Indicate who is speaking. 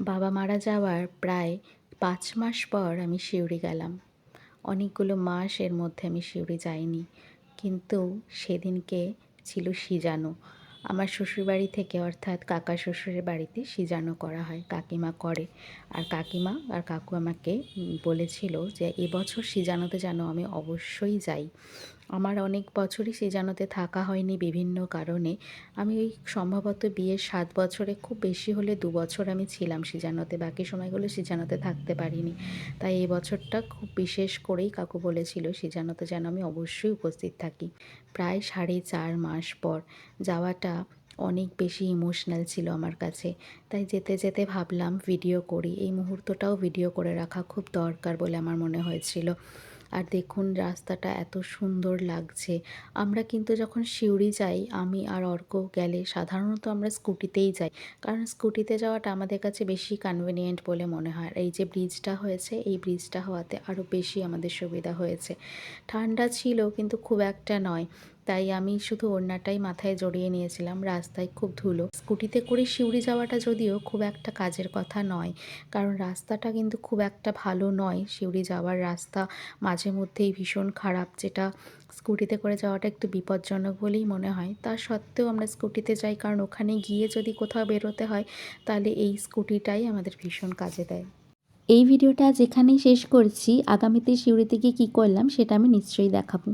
Speaker 1: বাবা মারা যাওয়ার প্রায় ৫ মাস পর আমি সিউড়ি গেলাম। অনেকগুলো মাস এর মধ্যে আমি সিউড়ি যাইনি। কিন্তু সেদিনকে ছিল সিজানো। আমার শ্বশুরবাড়ি থেকে অর্থাৎ কাকা শ্বশুরের বাড়িতে সিজানো করা হয়, কাকিমা করে। আর কাকিমা আর কাকু আমাকে বলেছিল যে এবছর সিজানোতে যেন আমি অবশ্যই যাই। আমার অনেক বছরই সিজানোতে থাকা হয়নি বিভিন্ন কারণে। আমি ওই সম্ভবত বিয়ের ৭ বছরে খুব বেশি হলে ২ বছর আমি ছিলাম সিজানোতে, বাকি সময়গুলো সিজানোতে থাকতে পারিনি। তাই এই বছরটা খুব বিশেষ করেই কাকু বলেছিল সিজানোতে যেন আমি অবশ্যই উপস্থিত থাকি। প্রায় ৪.৫ মাস পর যাওয়াটা অনেক বেশি ইমোশনাল ছিল আমার কাছে। তাই যেতে যেতে ভাবলাম ভিডিও করি, এই মুহূর্তটাও ভিডিও করে রাখা খুব দরকার বলে আমার মনে হয়েছিল। আর দেখুন রাস্তাটা এত সুন্দর লাগছে। আমরা কিন্তু যখন সিউড়ি যাই, আমি আর অর্ক গেলে সাধারণত আমরা স্কুটিতেই যাই, কারণ স্কুটিতে যাওয়াটা আমাদের কাছে বেশি কনভিনিয়েন্ট বলে মনে হয়। আর এই যে ব্রিজটা হয়েছে, এই ব্রিজটা হওয়াতে আরও বেশি আমাদের সুবিধা হয়েছে। ঠান্ডা ছিল কিন্তু খুব একটা নয়, তাই আমি শুধু ওড়নাটাই মাথায় জড়িয়ে নিয়েছিলাম। রাস্তায় খুব ধুলো। স্কুটিতে করে সিউড়ি যাওয়াটা যদিও খুব একটা কাজের কথা নয়, কারণ রাস্তাটা কিন্তু খুব একটা ভালো নয়। সিউড়ি যাওয়ার রাস্তা মাঝে মধ্যেই ভীষণ খারাপ, যেটা স্কুটিতে করে যাওয়াটা একটু বিপজ্জনক বলেই মনে হয়। তা সত্ত্বেও আমরা স্কুটিতে যাই, কারণ ওখানে গিয়ে যদি কোথাও বেরোতে হয় তাহলে এই স্কুটিটাই আমাদের ভীষণ কাজে দেয়। এই ভিডিওটা যেখানেই শেষ করছি, আগামীতে সিউড়িতে গিয়ে কী করলাম সেটা আমি নিশ্চয়ই দেখাবো।